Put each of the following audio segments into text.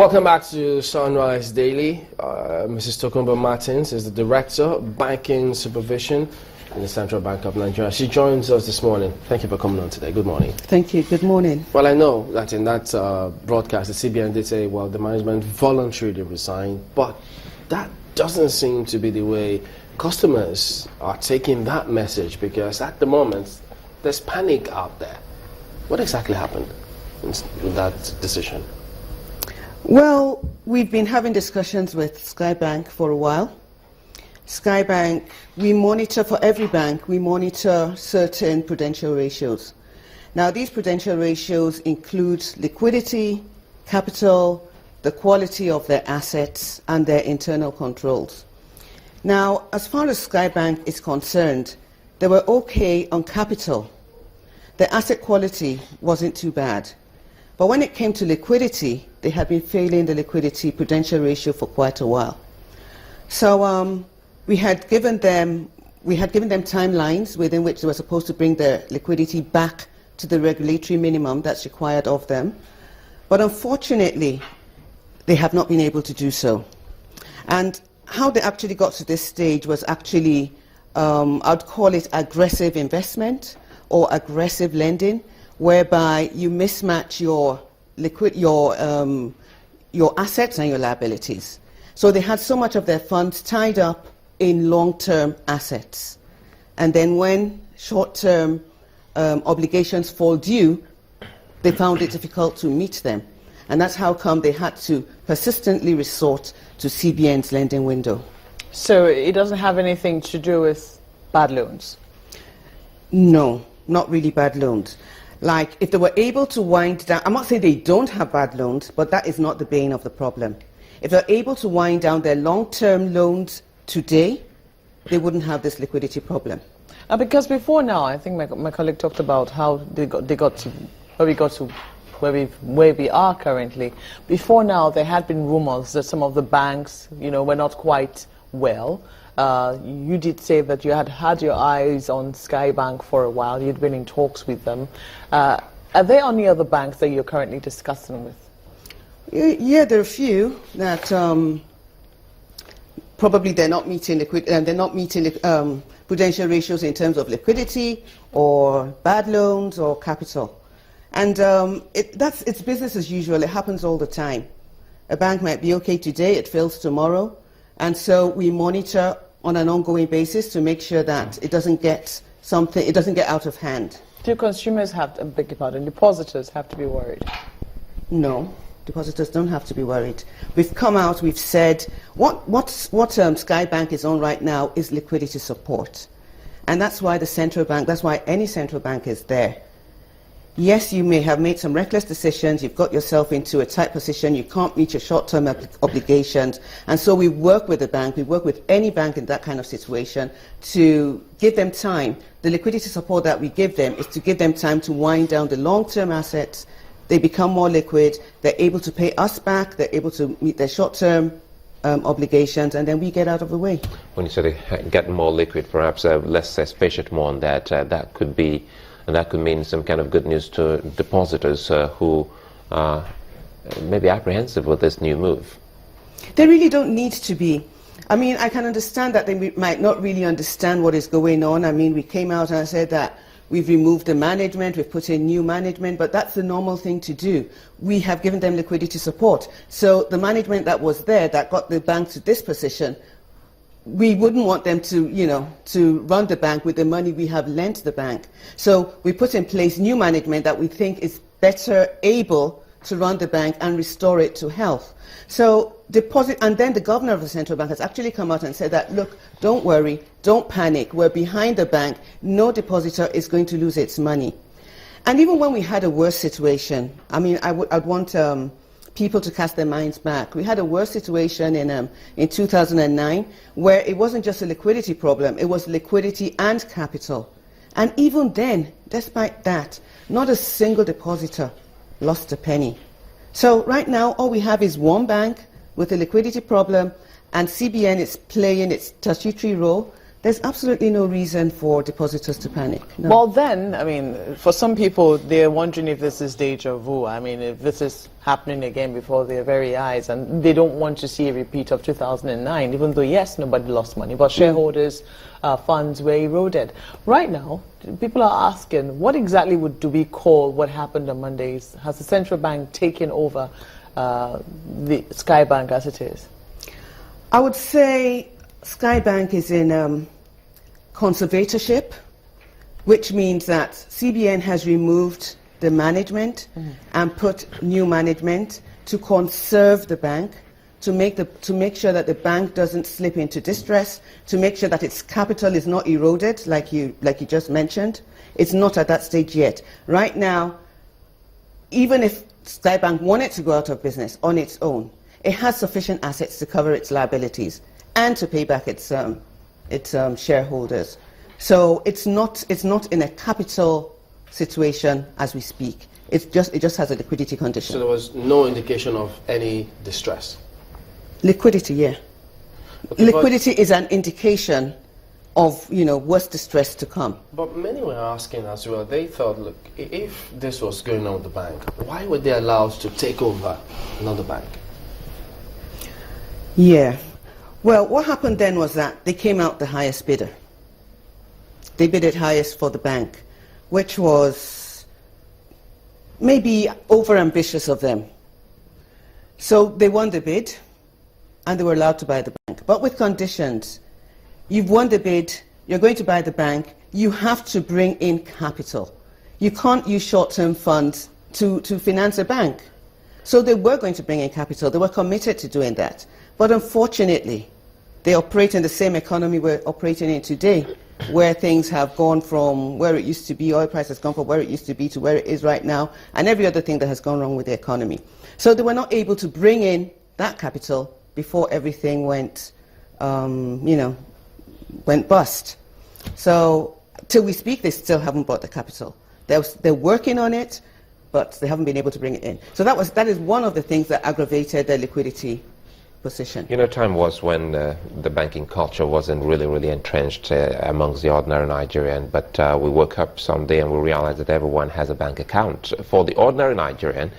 Welcome back to Sunrise Daily. Mrs. Tokunbo Martins is the Director, Banking Supervision in the Central Bank of Nigeria. She joins us this morning. Thank you for coming on today. Good morning. Thank you. Good morning. Well, I know that in that broadcast, the CBN did say, well, the management voluntarily resigned, but that doesn't seem to be the way customers are taking that message, because at the moment, there's panic out there. What exactly happened with that decision? Well, we've been having discussions with Skybank for a while. Skybank, we monitor for every bank, we monitor certain prudential ratios. Now, these prudential ratios include liquidity, capital, the quality of their assets, and their internal controls. Now, as far as Skybank is concerned, they were okay on capital. The asset quality wasn't too bad. But when it came to liquidity, they had been failing the liquidity prudential ratio for quite a while. So we had given them timelines within which they were supposed to bring their liquidity back to the regulatory minimum that's required of them. But unfortunately, they have not been able to do so. And how they actually got to this stage was actually, I'd call it aggressive investment or aggressive lending, whereby you mismatch your assets and your liabilities. So they had so much of their funds tied up in long-term assets. And then when short-term obligations fall due, they found it difficult to meet them. And that's how come they had to persistently resort to CBN's lending window. So it doesn't have anything to do with bad loans? No, not really bad loans. Like, if they were able to wind down, I'm not saying they don't have bad loans, but that is not the bane of the problem. If they're able to wind down their long-term loans today, they wouldn't have this liquidity problem. Because before now, I think my colleague talked about how they got to where we are currently. Before now, there had been rumors that some of the banks, were not quite well. You did say that you had your eyes on Skybank for a while. You'd been in talks with them. Are there any other banks that you're currently discussing with? Yeah, there are a few that probably they're not meeting prudential ratios in terms of liquidity or bad loans or capital. And it's business as usual. It happens all the time. A bank might be okay today, it fails tomorrow. And so we monitor on an ongoing basis to make sure that it doesn't get out of hand. Do consumers depositors have to be worried? No, depositors don't have to be worried. We've come out, we've said, what Skybank is on right now is liquidity support. And that's why that's why any central bank is there. Yes, you may have made some reckless decisions, you've got yourself into a tight position, you can't meet your short-term obligations, and so we work with the bank, we work with any bank in that kind of situation to give them time. The liquidity support that we give them is to give them time to wind down the long-term assets. They become more liquid, they're able to pay us back, they're able to meet their short-term obligations, and then we get out of the way. When you say they get more liquid, perhaps let's space it more on that. That could mean some kind of good news to depositors who may be apprehensive with this new move. They really don't need to be. I mean, I can understand that they might not really understand what is going on. I mean, we came out and I said that we've removed the management, we've put in new management, but that's the normal thing to do. We have given them liquidity support. So the management that was there that got the bank to this position, we wouldn't want them to run the bank with the money we have lent the bank. So we put in place new management that we think is better able to run the bank and restore it to health. So and then the governor of the central bank has actually come out and said that, look, don't worry, don't panic, we're behind the bank, no depositor is going to lose its money. And even when we had a worse situation, I mean, I'd want people to cast their minds back. We had a worse situation in 2009 where it wasn't just a liquidity problem, it was liquidity and capital. And even then, despite that, not a single depositor lost a penny. So right now, all we have is one bank with a liquidity problem, and CBN is playing its statutory role There's absolutely no reason for depositors to panic. No. Well, then, I mean, for some people, they're wondering if this is deja vu. I mean, if this is happening again before their very eyes, and they don't want to see a repeat of 2009, even though, yes, nobody lost money, but shareholders' funds were eroded. Right now, people are asking, what exactly do we call what happened on Mondays? Has the central bank taken over the Skybank as it is? I would say Skybank is in conservatorship, which means that CBN has removed the management and put new management to conserve the bank, to make sure that the bank doesn't slip into distress, to make sure that its capital is not eroded, like you just mentioned. It's not at that stage yet. Right now, even if Skybank wanted to go out of business on its own, it has sufficient assets to cover its liabilities and to pay back its shareholders. So it's not in a capital situation as we speak. It just has a liquidity condition. So there was no indication of any distress? Liquidity, yeah. Okay, liquidity is an indication of, worse distress to come. But many were asking as well, they thought, look, if this was going on with the bank, why were they allowed to take over another bank? Yeah. Well, what happened then was that they came out the highest bidder. They bid it highest for the bank, which was maybe overambitious of them. So they won the bid, and they were allowed to buy the bank, but with conditions. You've won the bid, you're going to buy the bank, you have to bring in capital. You can't use short-term funds to finance a bank. So they were going to bring in capital, they were committed to doing that. But unfortunately, they operate in the same economy we're operating in today, where things have gone from where it used to be, oil price has gone from where it used to be to where it is right now, and every other thing that has gone wrong with the economy. So they were not able to bring in that capital before everything went, went bust. So till we speak, they still haven't brought the capital. They're working on it, but they haven't been able to bring it in. So that is one of the things that aggravated their liquidity position. Time was when the banking culture wasn't really entrenched amongst the ordinary Nigerian, but we woke up someday and we realized that everyone has a bank account. For the ordinary Nigerian,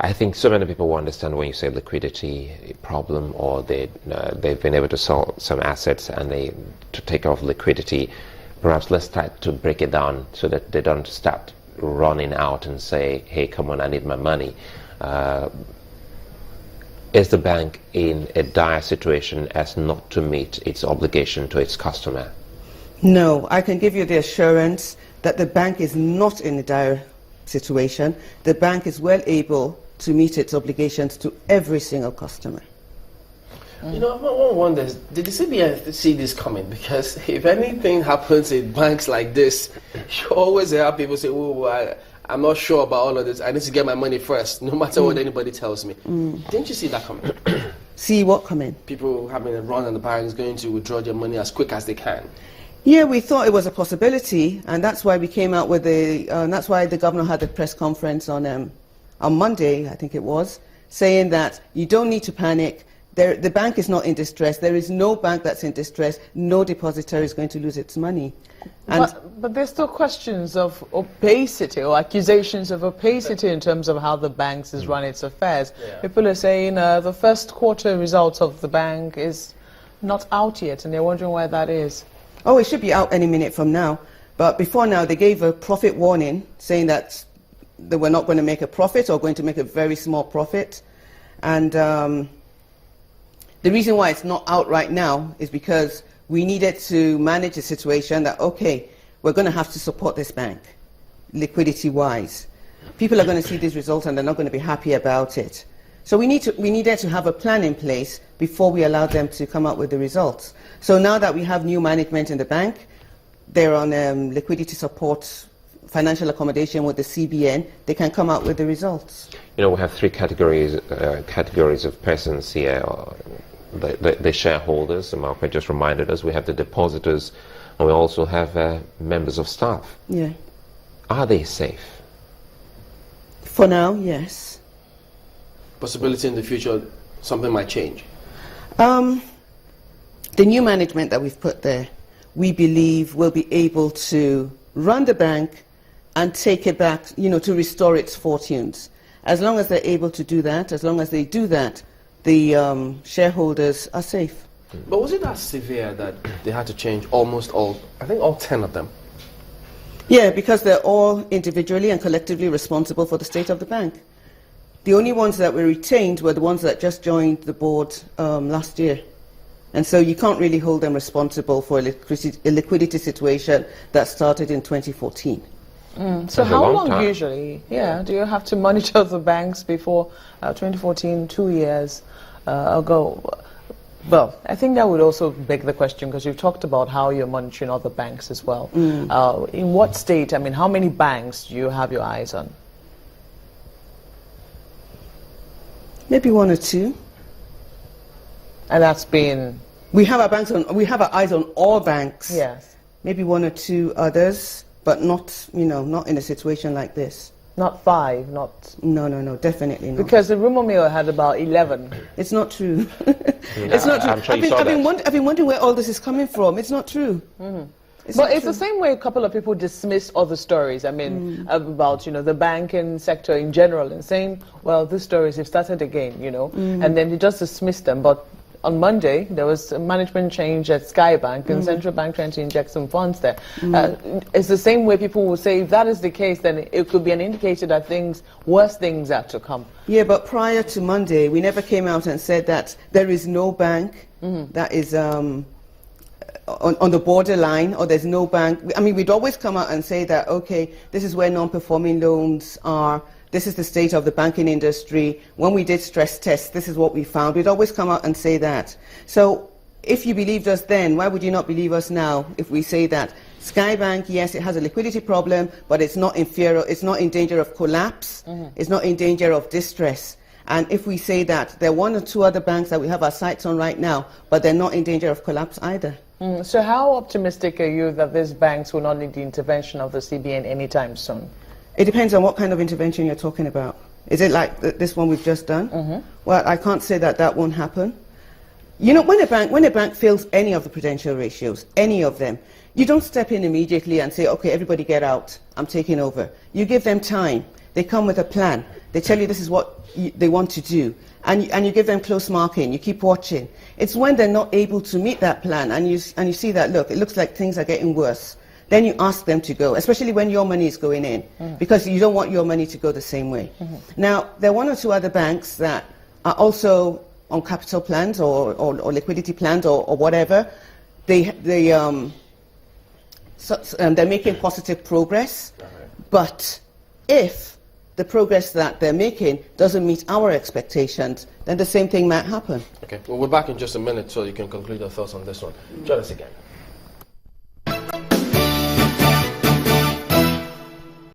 I think so many people will understand when you say liquidity problem, or they've been able to sell some assets and to take off liquidity. Perhaps let's try to break it down so that they don't start running out and say, hey, come on, I need my money. Is the bank in a dire situation as not to meet its obligation to its customer? No, I can give you the assurance that the bank is not in a dire situation. The bank is well able to meet its obligations to every single customer. One wonders, did the CBN see this coming? Because if anything happens in banks like this, you always have people say, oh, I'm not sure about all of this. I need to get my money first, no matter what anybody tells me. Didn't you see that coming? See what coming? People having a run on the banks, going to withdraw their money as quick as they can. Yeah, we thought it was a possibility, and that's why we came out with that's why the governor had the press conference on Monday, I think it was, saying that you don't need to panic. The bank is not in distress. There is no bank that's in distress. No depositor is going to lose its money. But there's still questions of opacity or accusations of opacity in terms of how the banks is run its affairs. Yeah. People are saying the first quarter results of the bank is not out yet, and they're wondering why that is. Oh, it should be out any minute from now. But before now, they gave a profit warning, saying that they were not going to make a profit or going to make a very small profit. And the reason why it's not out right now is because we needed to manage a situation that, okay, we're going to have to support this bank, liquidity-wise. People are going to see these results and they're not going to be happy about it. So we needed to have a plan in place before we allowed them to come out with the results. So now that we have new management in the bank, they're on liquidity support, financial accommodation with the CBN, they can come out with the results. We have three categories of persons here. The shareholders, Malcolm just reminded us, we have the depositors, and we also have members of staff. Yeah. Are they safe? For now, yes. Possibility in the future, something might change? The new management that we've put there we believe will be able to run the bank and take it back, to restore its fortunes. As long as they're able to do that, as long as they do that, the shareholders are safe. But was it that severe that they had to change almost all, I think all 10 of them? Yeah, because they're all individually and collectively responsible for the state of the bank. The only ones that were retained were the ones that just joined the board last year. And so you can't really hold them responsible for a liquidity situation that started in 2014. So how long usually, do you have to monitor the banks before 2014, 2 years ago? Well, I think that would also beg the question, because you've talked about how you're monitoring other banks as well. In what state, how many banks do you have your eyes on? Maybe 1 or 2. And that's been... We have our eyes on all banks. Yes. Maybe 1 or 2 others, but not, not in a situation like this. Not 5, not... No, definitely not. Because the rumor mill had about 11. It's not true. It's not true. I'm sure you saw that. I've been wondering where all this is coming from. It's not true. But it's the same way a couple of people dismiss other stories, about, the banking sector in general, and saying, well, these stories have started again, and then they just dismiss them. But on Monday, there was a management change at Skybank, and Central Bank trying to inject some funds there. It's the same way people will say, if that is the case, then it could be an indicator that worse things are to come. Yeah, but prior to Monday, we never came out and said that there is no bank that is on the borderline, or there's no bank. We'd always come out and say that, okay, this is where non-performing loans are. This is the state of the banking industry. When we did stress tests, this is what we found. We'd always come out and say that. So if you believed us then, why would you not believe us now if we say that Skybank, yes, it has a liquidity problem, but it's not it's not in danger of collapse. It's not in danger of distress. And if we say that there are 1 or 2 other banks that we have our sights on right now, but they're not in danger of collapse either. So how optimistic are you that these banks will not need the intervention of the CBN anytime soon? It depends on what kind of intervention you're talking about. Is it like this one we've just done? Well, I can't say that won't happen. When a bank fails any of the prudential ratios, any of them, you don't step in immediately and say, okay, everybody get out, I'm taking over. You give them time. They come with a plan. They tell you this is what they want to do. And you give them close marking. You keep watching. It's when they're not able to meet that plan and you see that, look, it looks like things are getting worse. Then you ask them to go, especially when your money is going in, because you don't want your money to go the same way. Now, there are 1 or 2 other banks that are also on capital plans or liquidity plans or whatever. They're making positive progress, but if the progress that they're making doesn't meet our expectations, then the same thing might happen. Okay, well, we're back in just a minute, so you can conclude your thoughts on this one. Join us again.